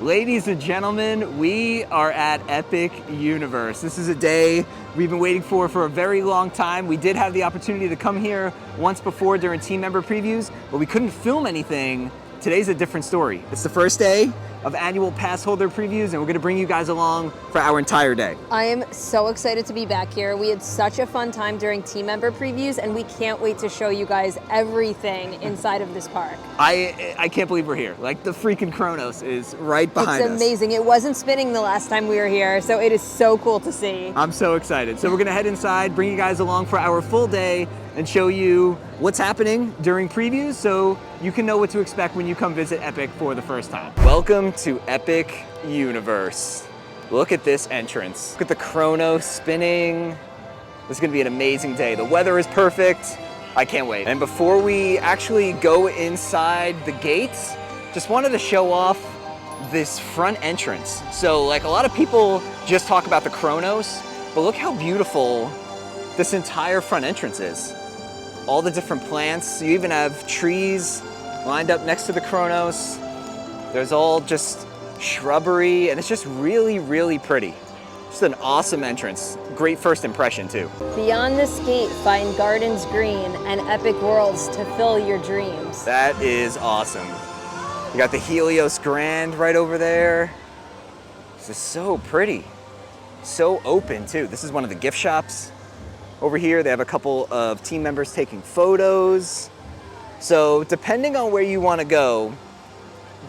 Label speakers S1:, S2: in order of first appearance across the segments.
S1: Ladies and gentlemen, we are at Epic Universe. This is a day we've been waiting for a very long time. We did have the opportunity to come here once before during team member previews, but we couldn't film anything. Today's a different story. It's the first day of Annual Passholder previews, and we're gonna bring you guys along for our entire day.
S2: I am so excited to be back here. We had such a fun time during team member previews, and we can't wait to show you guys everything inside of this park.
S1: I can't believe we're here. Like, the freaking Kronos is right behind us.
S2: It's amazing. It wasn't spinning the last time we were here, so it is so cool to see.
S1: I'm so excited. So we're gonna head inside, bring you guys along for our full day, and show you what's happening during previews so you can know what to expect when you come visit Epic for the first time. Welcome to Epic Universe. Look at this entrance. Look at the Kronos spinning. This is gonna be an amazing day. The weather is perfect. I can't wait. And before we actually go inside the gates, just wanted to show off this front entrance. So like, a lot of people just talk about the Kronos, but look how beautiful this entire front entrance is. All the different plants. You even have trees lined up next to the Kronos. There's all just shrubbery, and it's just really, really pretty. Just an awesome entrance. Great first impression too.
S2: Beyond this gate, find gardens green and epic worlds to fill your dreams.
S1: That is awesome. You got the Helios Grand right over there. This is so pretty. So open too. This is one of the gift shops. Over here, they have a couple of team members taking photos. So depending on where you want to go,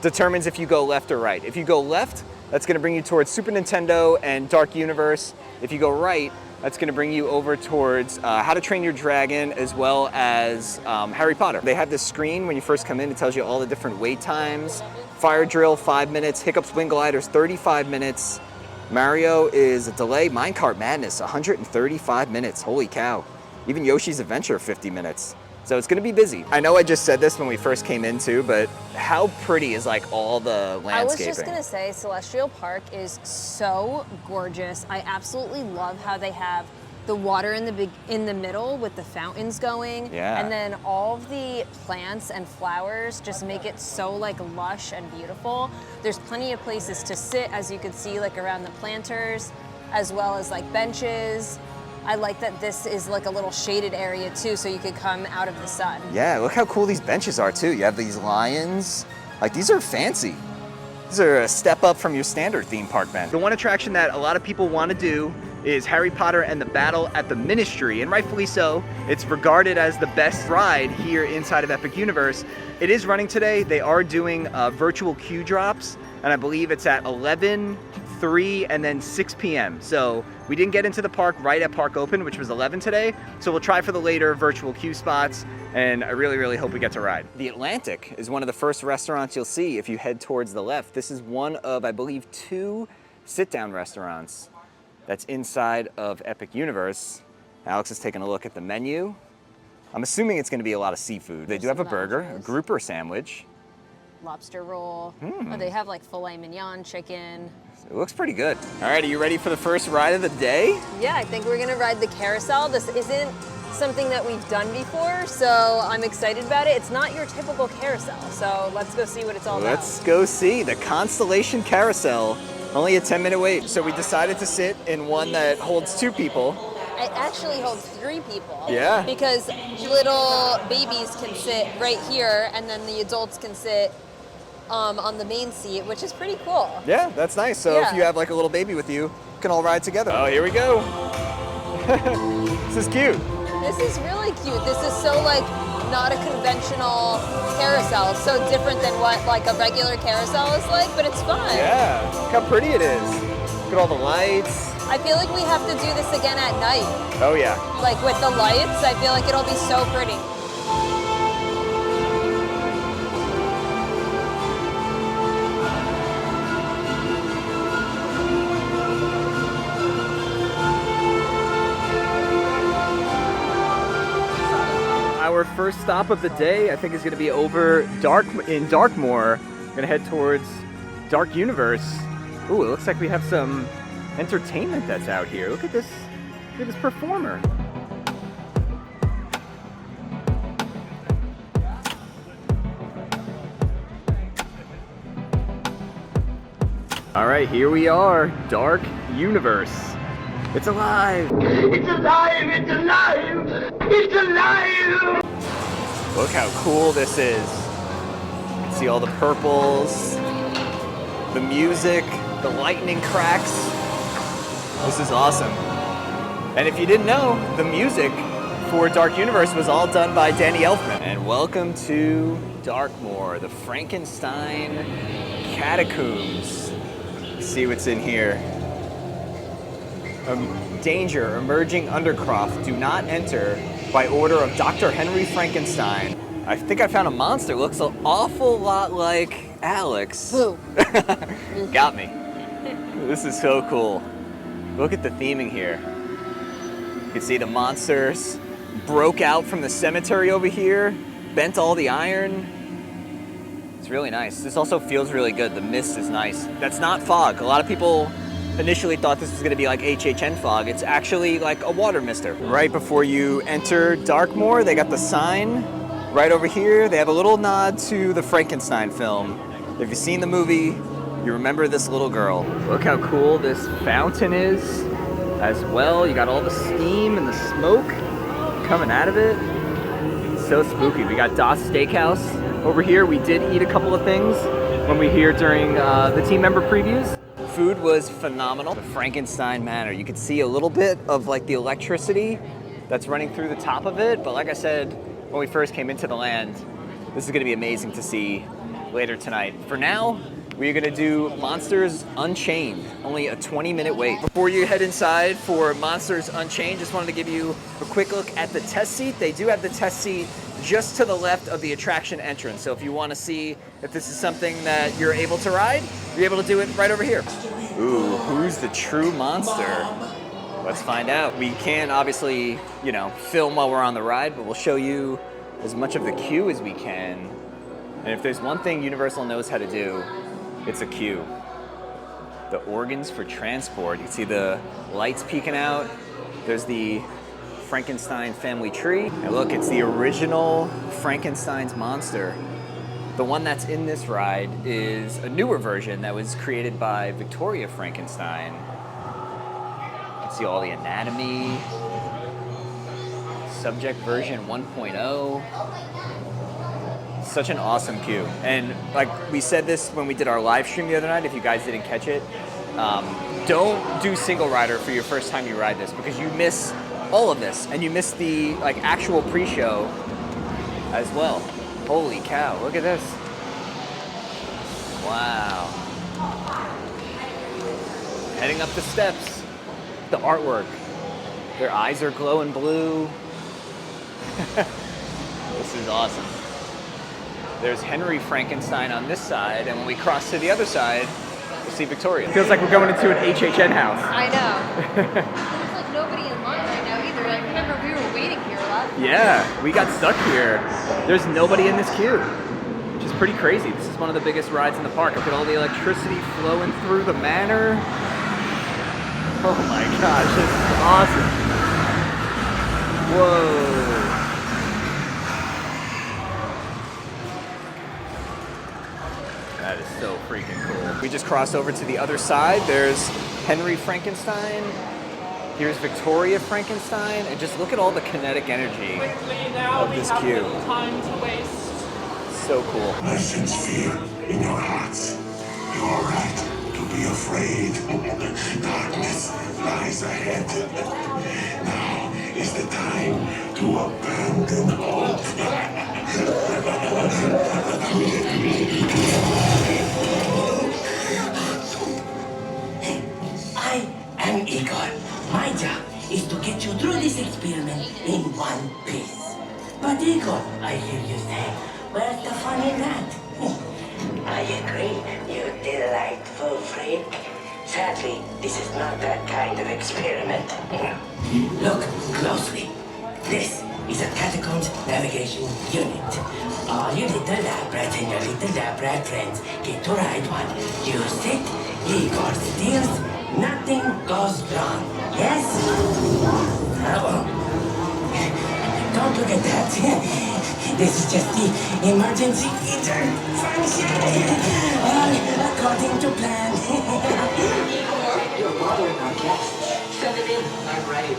S1: determines if you go left or right. If you go left, that's going to bring you towards Super Nintendo and Dark Universe. If you go right, that's going to bring you over towards How to Train Your Dragon, as well as Harry Potter. They have this screen when you first come in. It tells you all the different wait times. Fire Drill, 5 minutes. Hiccup Swing Gliders, 35 minutes. Mario is a delay. Minecart Madness, 135 minutes. Holy cow. Even Yoshi's Adventure, 50 minutes. So it's gonna be busy. I know I just said this when we first came in too, but how pretty is like all the landscaping?
S2: I was just gonna say, Celestial Park is so gorgeous. I absolutely love how they have the water in the middle with the fountains going.
S1: Yeah.
S2: And then all of the plants and flowers just make it so like lush and beautiful. There's plenty of places to sit, as you can see, like around the planters, as well as like benches. I like that this is like a little shaded area too, so you could come out of the sun.
S1: Yeah, look how cool these benches are too. You have these lions. Like, these are fancy. These are a step up from your standard theme park bench. The one attraction that a lot of people want to do is Harry Potter and the Battle at the Ministry, and rightfully so. It's regarded as the best ride here inside of Epic Universe. It is running today. They are doing virtual queue drops, and I believe it's at 11, 3, and then 6 p.m. So we didn't get into the park right at park open, which was 11 today, so we'll try for the later virtual queue spots, and I really, really hope we get to ride. The Atlantic is one of the first restaurants you'll see if you head towards the left. This is one of, I believe, 2 sit-down restaurants that's inside of Epic Universe. Alex is taking a look at the menu. I'm assuming it's gonna be a lot of seafood. They do have a burger, a grouper sandwich.
S2: Lobster roll. Oh, they have like filet mignon, chicken.
S1: It looks pretty good. All right, are you ready for the first ride of the day?
S2: Yeah, I think we're gonna ride the carousel. This isn't something that we've done before, so I'm excited about it. It's not your typical carousel, so let's go see what it's all about.
S1: Let's go see the Constellation Carousel. Only a 10-minute wait. So we decided to sit in one that holds 2 people.
S2: It actually holds 3 people.
S1: Yeah.
S2: Because little babies can sit right here, and then the adults can sit on the main seat, which is pretty cool.
S1: Yeah, that's nice. So if you have like a little baby with you, you can all ride together. Oh, here we go. This is cute.
S2: This is really cute. This is so like not a conventional carousel. It's so different than what like a regular carousel is like, but it's fun.
S1: Yeah, look how pretty it is. Look at all the lights.
S2: I feel like we have to do this again at night.
S1: Oh yeah.
S2: Like with the lights, I feel like it'll be so pretty.
S1: Our first stop of the day, I think, is going to be over in Darkmoor. We're going to head towards Dark Universe. Ooh, it looks like we have some entertainment that's out here. Look at this performer. All right, here we are, Dark Universe. It's alive.
S3: It's alive! It's alive! It's alive!
S1: Look how cool this is. You can see all the purples, the music, the lightning cracks. This is awesome. And if you didn't know, the music for Dark Universe was all done by Danny Elfman. And welcome to Darkmoor, the Frankenstein catacombs. Let's see what's in here. Danger, emerging undercroft. Do not enter by order of Dr. Henry Frankenstein. I think I found a monster. Looks an awful lot like Alex.
S2: Boo.
S1: Got me. This is so cool. Look at the theming here. You can see the monsters broke out from the cemetery over here, bent all the iron. It's really nice. This also feels really good. The mist is nice. That's not fog. A lot of people initially thought this was going to be like HHN fog. It's actually like a water mister. Right before you enter Darkmoor, they got the sign right over here. They have a little nod to the Frankenstein film. If you've seen the movie, you remember this little girl. Look how cool this fountain is as well. You got all the steam and the smoke coming out of it. It's so spooky. We got Das Steakhouse over here. We did eat a couple of things when we were here during the team member previews. Food was phenomenal. The Frankenstein Manor. You could see a little bit of like the electricity that's running through the top of it. But like I said, when we first came into the land, this is gonna be amazing to see later tonight. For now, we're gonna do Monsters Unchained. Only a 20-minute wait. Before you head inside for Monsters Unchained, just wanted to give you a quick look at the test seat. They do have the test seat just to the left of the attraction entrance. So if you want to see if this is something that you're able to ride, you're able to do it right over here. Ooh, who's the true monster? Let's find out. We can obviously, you know, film while we're on the ride, but we'll show you as much of the queue as we can. And if there's one thing Universal knows how to do, it's a queue. The organs for transport. You can see the lights peeking out. There's the Frankenstein family tree. And look, it's the original Frankenstein's monster. The one that's in this ride is a newer version that was created by Victoria Frankenstein. You can see all the anatomy. Subject version 1.0. Such an awesome queue. And like we said this when we did our live stream the other night, if you guys didn't catch it, don't do single rider for your first time you ride this, because you miss all of this and you miss the like actual pre-show as well. Holy cow, look at this. Wow. Heading up the steps. The artwork. Their eyes are glowing blue. This is awesome. There's Henry Frankenstein on this side, and when we cross to the other side, we'll see Victoria. Feels like we're going into an HHN house.
S2: I know. There's like nobody in line right now either. I remember we were waiting here a lot.
S1: Yeah, we got stuck here. There's nobody in this queue, which is pretty crazy. This is one of the biggest rides in the park. Look at all the electricity flowing through the manor. Oh my gosh, this is awesome. Whoa. That is so freaking cool. We just crossed over to the other side. There's Henry Frankenstein. Here's Victoria Frankenstein. And just look at all the kinetic energy of this queue.
S4: Time to waste.
S1: So cool.
S3: I sense fear in your hearts. You're right to be afraid. Darkness lies ahead. Now is the time to abandon hope. I am Igor. My job is to get you through this experiment in one piece. But Igor, I hear you say, where's the fun in that? I agree, you delightful freak. Sadly, this is not that kind of experiment. Look closely. This is a Catacombs Navigation Unit. All you little lab rats and your little lab rat friends get to ride one. You sit, Igor steers, nothing goes wrong. Yes? Don't look at that. This is just the emergency feature function. All according to plan.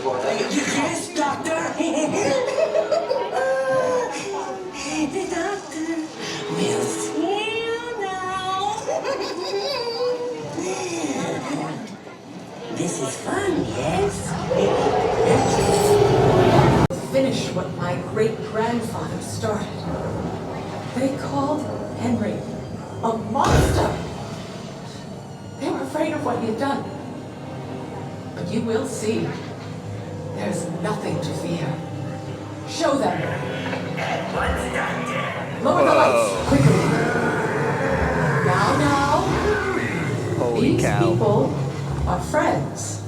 S3: Yes, doctor. The doctor will see you now. This is fun, yes?
S4: Finish what my great-grandfather started. They called Henry a monster. They were afraid of what he had done. But you will see. There's nothing to fear. Show them. Lower the lights, quickly. Now.
S1: Holy
S4: These
S1: cow.
S4: people are friends.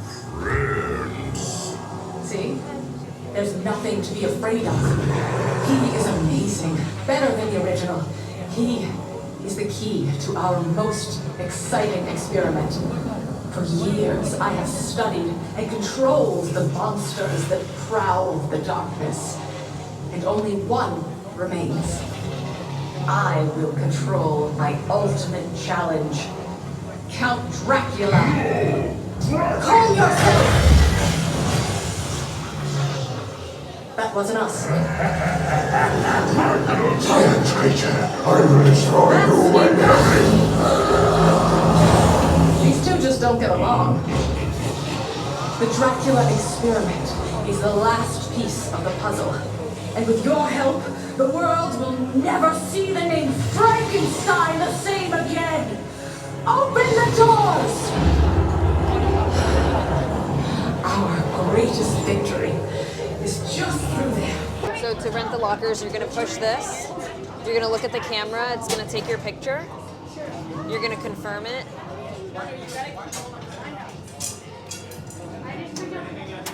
S4: See? There's nothing to be afraid of. He is amazing. Better than the original. He is the key to our most exciting experiment. For years, I have studied and controlled the monsters that prowl the darkness. And only one remains. I will control my ultimate challenge. Count Dracula. Calm yourself! That wasn't us.
S5: Silence, creature. I will destroy you and
S4: These two just don't get along. The Dracula experiment is the last piece of the puzzle. And with your help, the world will never see the name Frankenstein the same again. Open the doors! Our greatest victory is just through there.
S2: So to rent the lockers, you're gonna push this. You're gonna look at the camera. It's gonna take your picture. You're gonna confirm it.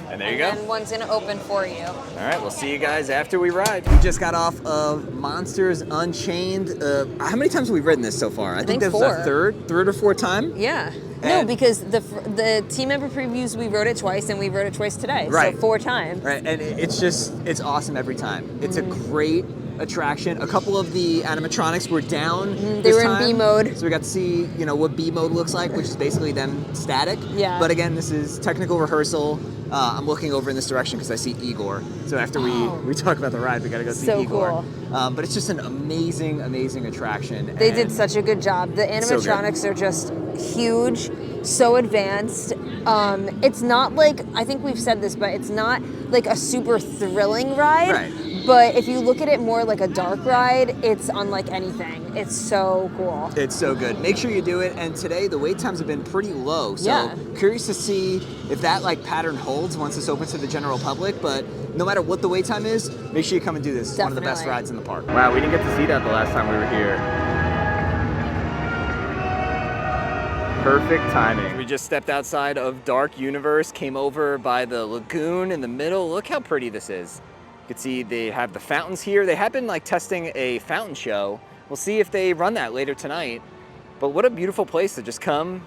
S1: And there you go.
S2: And one's gonna open for you.
S1: All right, we'll see you guys after we ride. We just got off of Monsters Unchained. How many times have we ridden this so far? I think this was our third or fourth time.
S2: Yeah. No,
S1: And-
S2: because the team member previews, we rode it twice, and we rode it twice today.
S1: Right.
S2: So 4 times.
S1: Right, and it's awesome every time. It's a great attraction. A couple of the animatronics were down.
S2: They
S1: this
S2: were in
S1: time,
S2: B mode.
S1: so we got to see what B mode looks like, which is basically them static.
S2: Yeah.
S1: But again, this is technical rehearsal. I'm looking over in this direction because I see Igor. So after we talk about the ride, we got to go see
S2: So
S1: Igor.
S2: cool.
S1: But it's just an amazing attraction.
S2: They did
S1: and
S2: such a good job. The
S1: So good.
S2: animatronics are just huge, so advanced. It's not like, I think we've said this, but it's not like a super thrilling ride.
S1: Right.
S2: But if you look at it more like a dark ride, it's unlike anything. It's so cool.
S1: It's so good. Make sure you do it. And today the wait times have been pretty low. So
S2: Yeah.
S1: curious to see if that pattern holds once this opens to the general public. But no matter what the wait time is, make sure you come and do this. It's one of the best
S2: Definitely.
S1: rides in the park. Wow, we didn't get to see that the last time we were here. Perfect timing. We just stepped outside of Dark Universe, came over by the lagoon in the middle. Look how pretty this is. You can see they have the fountains here. They have been testing a fountain show. We'll see if they run that later tonight. But what a beautiful place to just come,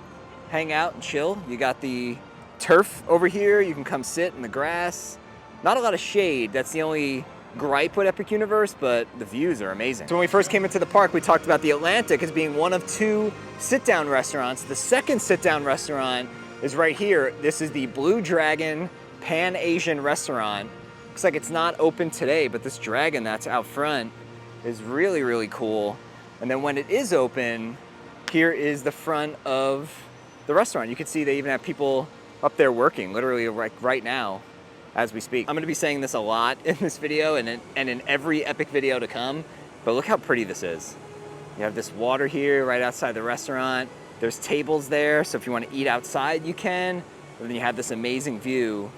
S1: hang out and chill. You got the turf over here. You can come sit in the grass. Not a lot of shade. That's the only gripe with Epic Universe, but the views are amazing. So when we first came into the park, we talked about the Atlantic as being one of 2 sit-down restaurants. The second sit-down restaurant is right here. This is the Blue Dragon Pan-Asian restaurant. Looks like it's not open today, but this dragon that's out front is really, really cool. And then when it is open, here is the front of the restaurant. You can see they even have people up there working, literally right now as we speak. I'm gonna be saying this a lot in this video and in every Epic video to come, but look how pretty this is. You have this water here right outside the restaurant. There's tables there, so if you want to eat outside, you can. And then you have this amazing view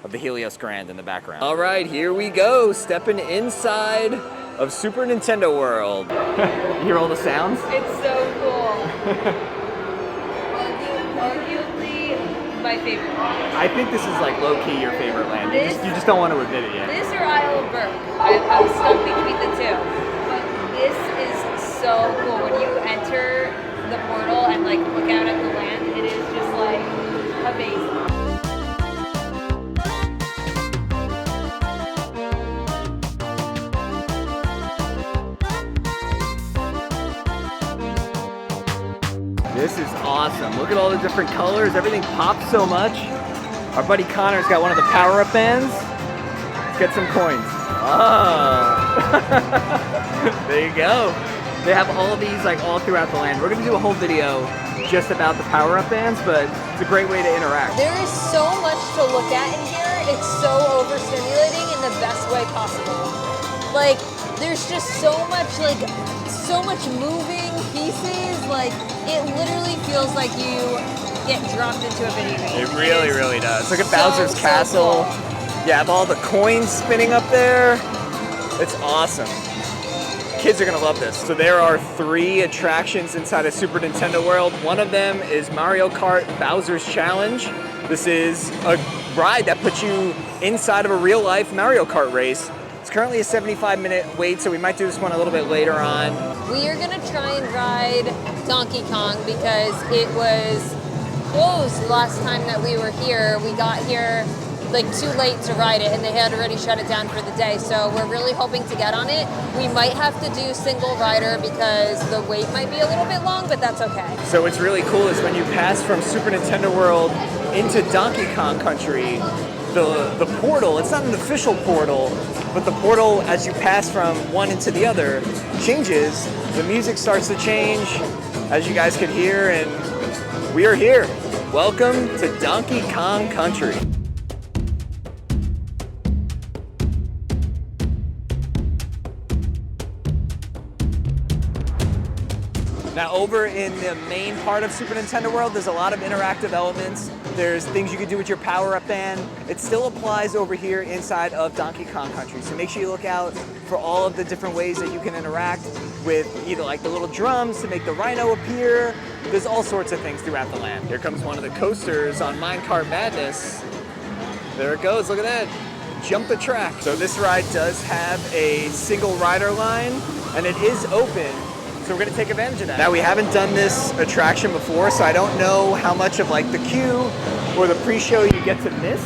S1: of the Helios Grand in the background. All right, here we go, stepping inside of Super Nintendo World. You hear all the sounds?
S2: It's so cool. Arguably my favorite.
S1: I think this is low-key your favorite land. You just don't want to admit it yet.
S2: This or Isle of Berk. I'm stuck between the two. But this is so cool. When you enter the portal and look out at the land, it is just amazing.
S1: This is awesome. Look at all the different colors. Everything pops so much. Our buddy Connor's got one of the power-up bands. Let's get some coins. Oh. There you go. They have all of these like all throughout the land. We're gonna do a whole video just about the power-up bands, but it's a great way to interact.
S2: There is so much to look at in here. It's so overstimulating in the best way possible. Like, there's just so much moving pieces. Like, it literally feels like you get dropped into a video game.
S1: It really, really does. Look at
S2: so,
S1: Bowser's
S2: so
S1: Castle.
S2: cool.
S1: You have all the coins spinning up there. It's awesome. Kids are gonna love this. So there are 3 attractions inside of Super Nintendo World. One of them is Mario Kart Bowser's Challenge. This is a ride that puts you inside of a real life Mario Kart race. It's currently a 75-minute wait, so we might do this one a little bit later on.
S2: We are gonna try and ride Donkey Kong because it was closed last time that we were here. We got here like too late to ride it and they had already shut it down for the day. So we're really hoping to get on it. We might have to do single rider because the wait might be a little bit long, but that's okay.
S1: So what's really cool is when you pass from Super Nintendo World into Donkey Kong Country, the portal, it's not an official portal, but the portal as you pass from one into the other changes. The music starts to change, as you guys can hear, and we are here. Welcome to Donkey Kong Country. Now over in the main part of Super Nintendo World, there's a lot of interactive elements. There's things you can do with your power-up band. It still applies over here inside of Donkey Kong Country. So make sure you look out for all of the different ways that you can interact with either like the little drums to make the rhino appear. There's all sorts of things throughout the land. Here comes one of the coasters on Minecart Madness. There it goes, look at that. Jump the track. So this ride does have a single rider line and it is open. So we're gonna take advantage of that. Now we haven't done this attraction before, so I don't know how much of like the queue or the pre-show you get to miss,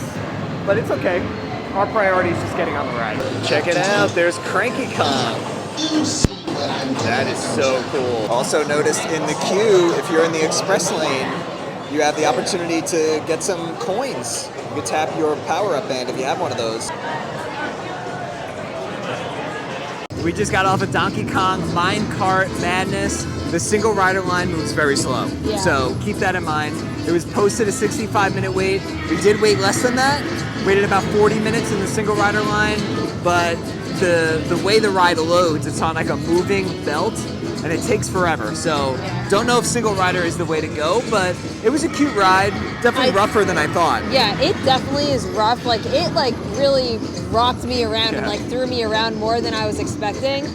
S1: but it's okay. Our priority is just getting on the ride. Check it out, there's Cranky Kong. That is so cool. Also noticed in the queue, if you're in the express lane, you have the opportunity to get some coins. You can tap your power-up band if you have one of those. We just got off of Donkey Kong Minecart Madness. The single rider line moves very slow.
S2: Yeah.
S1: So keep that in mind. It was posted a 65-minute wait. We did wait less than that. Waited about 40 minutes in the single rider line, but the way the ride loads, it's on like a moving belt and it takes forever. So don't know if single rider is the way to go, but it was a cute ride. Definitely rougher than I thought.
S2: Yeah, it definitely is rough. Like it like really rocked me around and like threw me around more than I was expecting.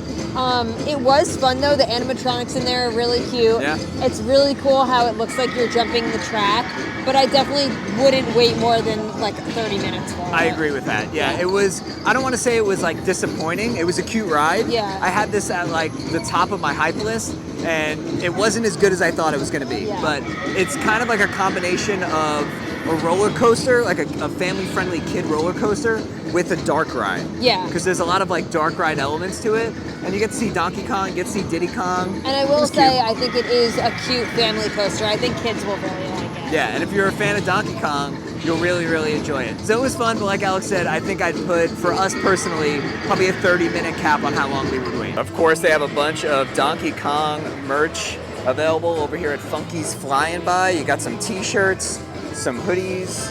S2: It was fun though. The animatronics in there are really cute.
S1: Yeah.
S2: It's really cool how it looks like you're jumping the track, but I definitely wouldn't wait more than like 30 minutes for it.
S1: I agree with that. Yeah, it was, I don't want to say it was like disappointing. It was a cute ride.
S2: Yeah.
S1: I had this at like the top of my hype list and it wasn't as good as I thought it was going to be.
S2: Yeah.
S1: But it's kind of like a combination of a roller coaster, like a family-friendly kid roller coaster with a dark ride.
S2: Yeah.
S1: Because there's a lot of like dark ride elements to it. And you get to see Donkey Kong, you get to see Diddy Kong.
S2: And I will say, I think it is a cute family coaster. I think kids will really like it.
S1: Yeah, and if you're a fan of Donkey Kong, you'll really, really enjoy it. So it was fun, but like Alex said, I think I'd put, for us personally, probably a 30-minute cap on how long we would wait. Of course, they have a bunch of Donkey Kong merch available over here at Funky's Flying By. You got some t-shirts, some hoodies.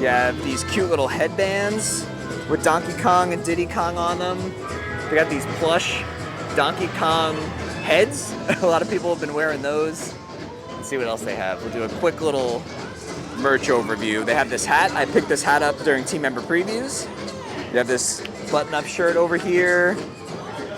S1: You have these cute little headbands with Donkey Kong and Diddy Kong on them. They got these plush Donkey Kong heads. A lot of people have been wearing those. Let's see what else they have. We'll do a quick little merch overview. They have this hat. I picked this hat up during team member previews. You have this button-up shirt over here,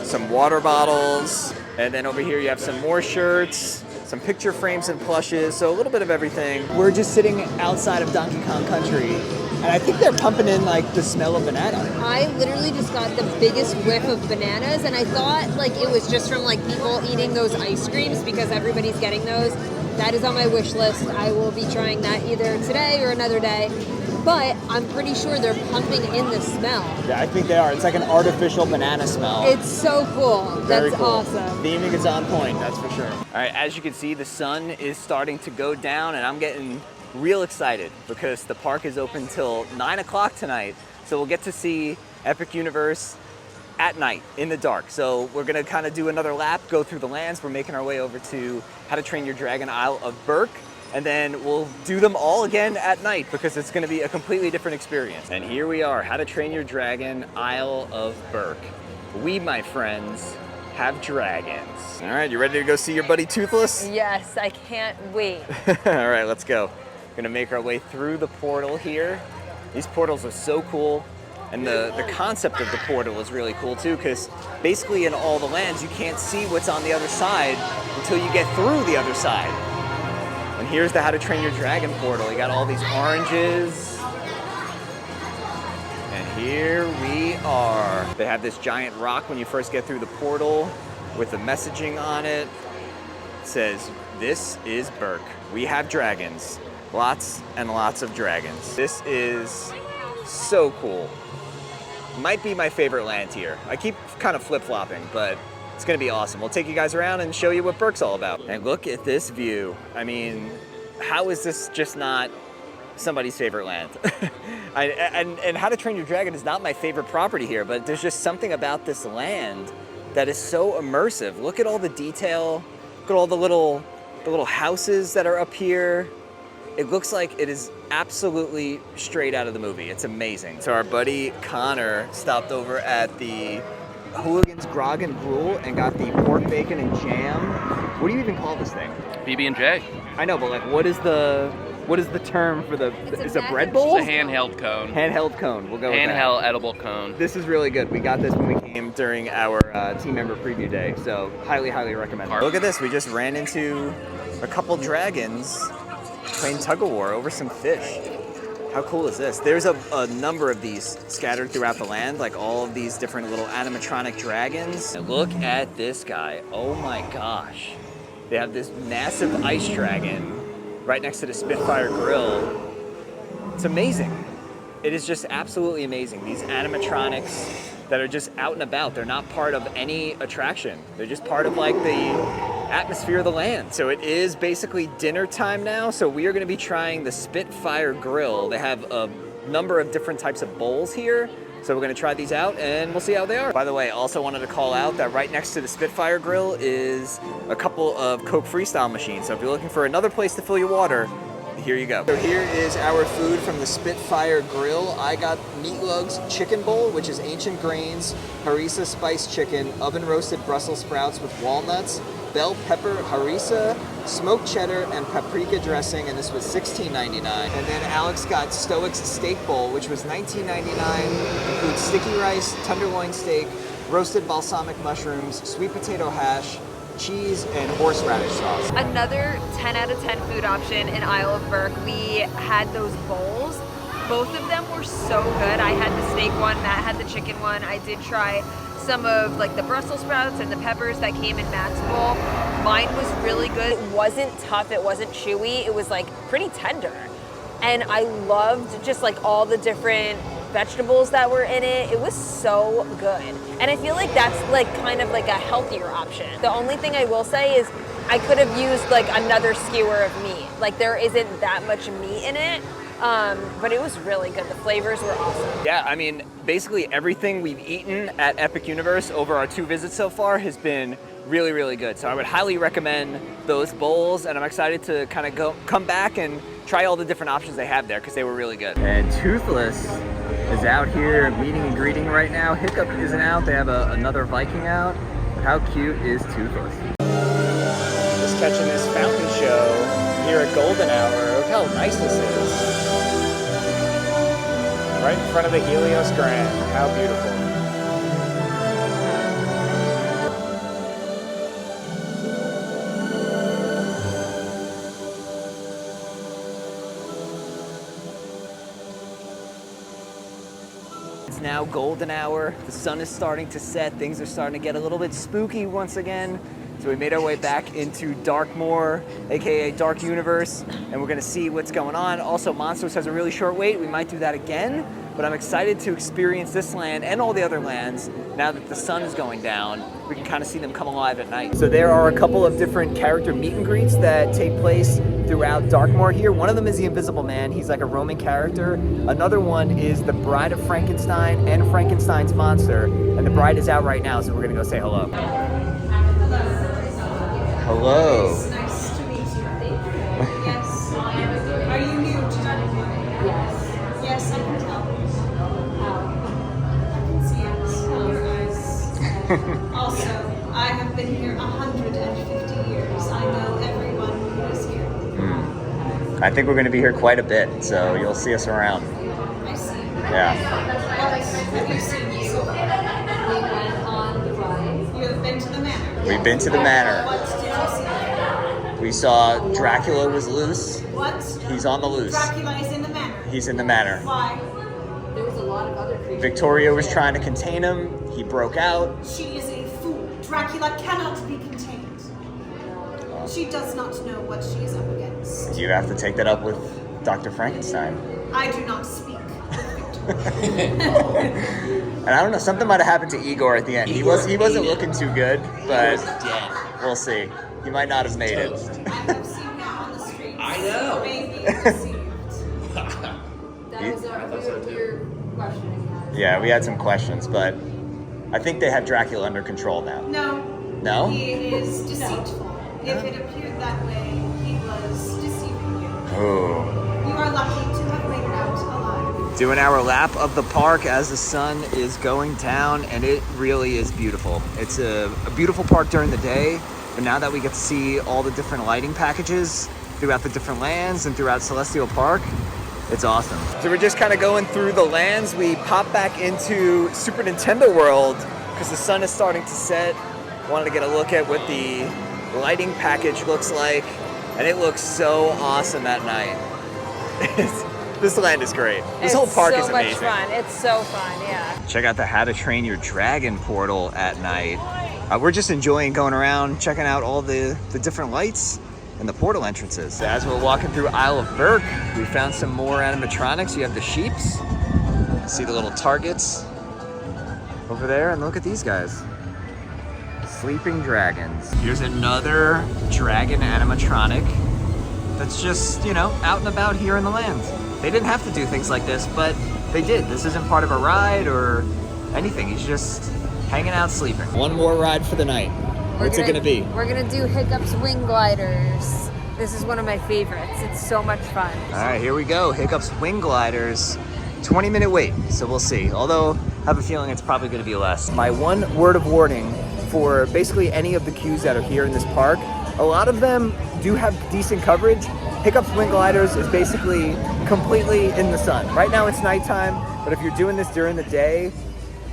S1: some water bottles, and then over here you have some more shirts, some picture frames and plushes, so a little bit of everything. We're just sitting outside of Donkey Kong Country, and I think they're pumping in like the smell of banana.
S2: I literally just got the biggest whiff of bananas, and I thought like it was just from like people eating those ice creams because everybody's getting those. That is on my wish list. I will be trying that either today or another day. But I'm pretty sure they're pumping in the smell.
S1: Yeah, I think they are. It's like an artificial banana smell.
S2: It's so cool.
S1: Very
S2: That's
S1: cool.
S2: awesome.
S1: Theming is on point, that's for sure. All right, as you can see, the sun is starting to go down, and I'm getting real excited because the park is open till 9 o'clock tonight. So we'll get to see Epic Universe at night in the dark. So we're gonna kind of do another lap, go through the lands. We're making our way over to How to Train Your Dragon Isle of Berk, and then we'll do them all again at night because it's gonna be a completely different experience. And here we are, How to Train Your Dragon Isle of Berk. We, my friends, have dragons. All right, you ready to go see your buddy Toothless?
S2: Yes, I can't wait.
S1: All right, let's go. We're gonna make our way through the portal here. These portals are so cool. And the concept of the portal is really cool too, because basically in all the lands, you can't see what's on the other side until you get through the other side. And here's the How to Train Your Dragon portal. You got all these oranges. And here we are. They have this giant rock when you first get through the portal with the messaging on it. It says, "This is Berk. We have dragons. Lots and lots of dragons." This is so cool. Might be my favorite land here. I keep kind of flip-flopping, but it's gonna be awesome. We'll take you guys around and show you what Berk's all about. And look at this view. I mean, how is this just not somebody's favorite land? And How to Train Your Dragon is not my favorite property here, but there's just something about this land that is so immersive. Look at all the detail. Look at all the little houses that are up here. It looks like it is absolutely straight out of the movie. It's amazing. So our buddy Connor stopped over at the Hooligan's Grog and Gruel and got the pork bacon and jam. What do you even call this thing?
S6: PB&J.
S1: I know, but like, what is the term for the? Is it a bread bowl?
S6: It's a handheld cone.
S1: Handheld cone. We'll go with that.
S6: Handheld edible cone.
S1: This is really good. We got this when we came during our team member preview day, so highly, highly recommend it. Look at this. We just ran into a couple dragons playing tug of war over some fish. How cool is this? There's a number of these scattered throughout the land, like all of these different little animatronic dragons. And look at this guy. Oh my gosh. They have this massive ice dragon right next to the Spitfire grill. It's amazing. It is just absolutely amazing. These animatronics that are just out and about. They're not part of any attraction. They're just part of like the atmosphere of the land. So it is basically dinner time now. So we are gonna be trying the Spitfire grill. They have a number of different types of bowls here. So we're gonna try these out and we'll see how they are. By the way, also wanted to call out that right next to the Spitfire grill is a couple of Coke Freestyle machines. So if you're looking for another place to fill your water, here you go. So here is our food from the Spitfire grill. I got Meatloaf's chicken bowl, which is ancient grains, harissa spiced chicken, oven roasted Brussels sprouts with walnuts, bell pepper harissa, smoked cheddar, and paprika dressing, and this was $16.99. And then Alex got Stoic's steak bowl, which was $19.99. Includes sticky rice, tenderloin steak, roasted balsamic mushrooms, sweet potato hash, cheese, and horseradish sauce.
S7: Another 10 out of 10 food option in Isle of Berk. We had those bowls. Both of them were so good. I had the steak one, Matt had the chicken one. I did try some of like the Brussels sprouts and the peppers that came in Matt's bowl. Mine was really good.
S2: It wasn't tough, it wasn't chewy, it was like pretty tender. And I loved just like all the different vegetables that were in it. It was so good. And I feel like that's like kind of like a healthier option. The only thing I will say is I could have used like another skewer of meat. Like there isn't that much meat in it, but it was really good. The flavors were awesome.
S1: Yeah, I mean, basically everything we've eaten at Epic Universe over our 2 visits so far has been really, really good. So I would highly recommend those bowls, and I'm excited to kind of come back and try all the different options they have there because they were really good. And Toothless is out here meeting and greeting right now. Hiccup isn't out. They have another Viking out. How cute is Toothless? Just catching this fountain show here at Golden Hour. Look how nice this is. Right in front of the Helios Grand. How beautiful. It's now golden hour. The sun is starting to set. Things are starting to get a little bit spooky once again. So we made our way back into Darkmoor, aka Dark Universe, and we're gonna see what's going on. Also, Monsters has a really short wait. We might do that again, but I'm excited to experience this land and all the other lands now that the sun is going down. We can kind of see them come alive at night. So there are a couple of different character meet and greets that take place throughout Darkmoor here. One of them is the Invisible Man. He's like a roaming character. Another one is the Bride of Frankenstein and Frankenstein's monster. And the bride is out right now, so we're gonna go say hello. Hello.
S8: Nice to meet you. Yes. Are you new to Darkmoor? Yes. Yes, I can tell. How? I can see it in your eyes. Also, I have been here 150 years. I know everyone who is here.
S1: I think we're gonna be here quite a bit, so you'll see us around.
S8: I see.
S1: Yeah.
S8: What have you seen so far? We went on the ride. You have been to the manor.
S1: We've been to the manor.
S8: What did you see?
S1: We saw Dracula was loose.
S8: What?
S1: He's on the loose.
S8: Dracula is in the manor.
S1: He's in the manor.
S8: Why?
S4: There was a lot of other creatures.
S1: Victoria was trying to contain him. He broke out.
S8: She is a fool. Dracula cannot be contained. She does not know what she is up against.
S1: You have to take that up with Dr. Frankenstein.
S8: I do not speak.
S1: And I don't know, something might have happened to Igor at the end. He wasn't looking too good, but we'll see. He might not have made it.
S8: I have seen him on the streets.
S6: I know.
S8: Maybe deceived.
S4: That was our weird questioning.
S1: Yeah, we had some questions, but I think they have Dracula under control now.
S8: No.
S1: No?
S8: He is deceitful. If it appeared that way, he was deceiving you.
S1: Oh.
S8: You are lucky to have made it out alive.
S1: Doing our lap of the park as the sun is going down, and it really is beautiful. It's a beautiful park during the day, but now that we get to see all the different lighting packages throughout the different lands and throughout Celestial Park, it's awesome. So we're just kind of going through the lands. We pop back into Super Nintendo World because the sun is starting to set. Wanted to get a look at what the lighting package looks like, and it looks so awesome at night. This land is great. This whole park is amazing.
S2: It's so much fun. It's so fun, yeah.
S1: Check out the How to Train Your Dragon portal at night. We're just enjoying going around, checking out all the different lights and the portal entrances. As we're walking through Isle of Berk, we found some more animatronics. You have the sheeps. See the little targets over there, and look at these guys. Sleeping dragons. Here's another dragon animatronic that's just, out and about here in the land. They didn't have to do things like this, but they did. This isn't part of a ride or anything. He's just hanging out sleeping. One more ride for the night. What's it gonna be?
S2: We're gonna do Hiccup's Wing Gliders. This is one of my favorites. It's so much fun.
S1: All right, here we go. Hiccup's Wing Gliders. 20-minute wait, so we'll see. Although, I have a feeling it's probably gonna be less. My one word of warning for basically any of the queues that are here in this park, a lot of them do have decent coverage. Hiccup's Wing Gliders is basically completely in the sun. Right now it's nighttime, but if you're doing this during the day,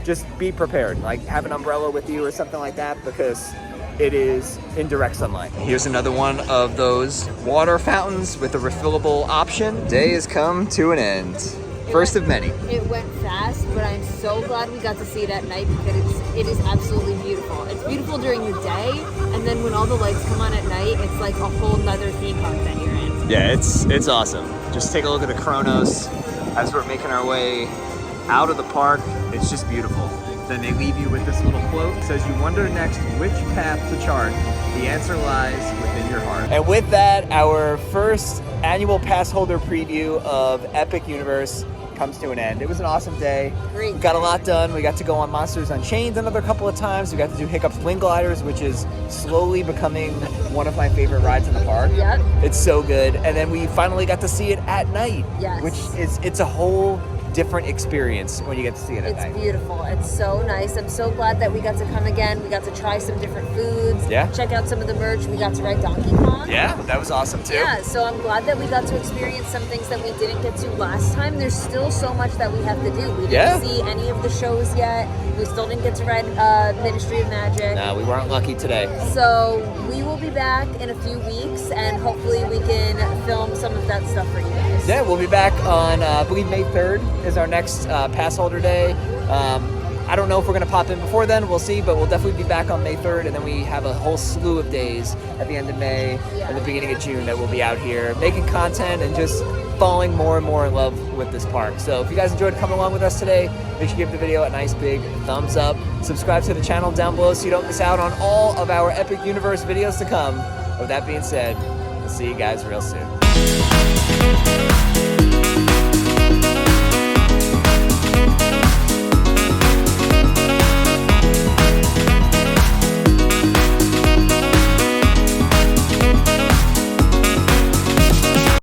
S1: just be prepared. Like have an umbrella with you or something like that because it is in direct sunlight. Here's another one of those water fountains with a refillable option. Day has come to an end. First of many.
S2: It went fast, but I'm so glad we got to see it at night because it is absolutely beautiful. It's beautiful during the day, and then when all the lights come on at night, it's like a whole nother theme park that you're in.
S1: Yeah, it's awesome. Just take a look at the Chronos as we're making our way out of the park. It's just beautiful. Then they leave you with this little quote. It says, "You wonder next which path to chart. The answer lies within your heart." And with that, our first annual pass holder preview of Epic Universe comes to an end. It was an awesome day.
S2: Great.
S1: We got a lot done. We got to go on Monsters Unchained another couple of times. We got to do Hiccup's Wing Gliders, which is slowly becoming one of my favorite rides in the park.
S2: Yep.
S1: It's so good. And then we finally got to see it at night.
S2: Yes.
S1: Which is, it's a whole different experience when you get to see it at night.
S2: It's beautiful. It's so nice. I'm so glad that we got to come again. We got to try some different foods.
S1: Yeah.
S2: Check out some of the merch. We got to ride Donkey Kong.
S1: Yeah, that was awesome too.
S2: Yeah, so I'm glad that we got to experience some things that we didn't get to last time. There's still so much that we have to do. We didn't see any of the shows yet. We still didn't get to ride Ministry of Magic.
S1: No, we weren't lucky today.
S2: So we will be back in a few weeks, and hopefully we can film some of that stuff for you guys.
S1: Yeah, we'll be back on, I believe May 3rd is our next pass holder day. I don't know if we're gonna pop in before then, we'll see, but we'll definitely be back on May 3rd, and then we have a whole slew of days at the end of May and the beginning of June that we'll be out here making content and just falling more and more in love with this park. So if you guys enjoyed coming along with us today, make sure you give the video a nice big thumbs up. Subscribe to the channel down below so you don't miss out on all of our Epic Universe videos to come. With that being said, we'll see you guys real soon.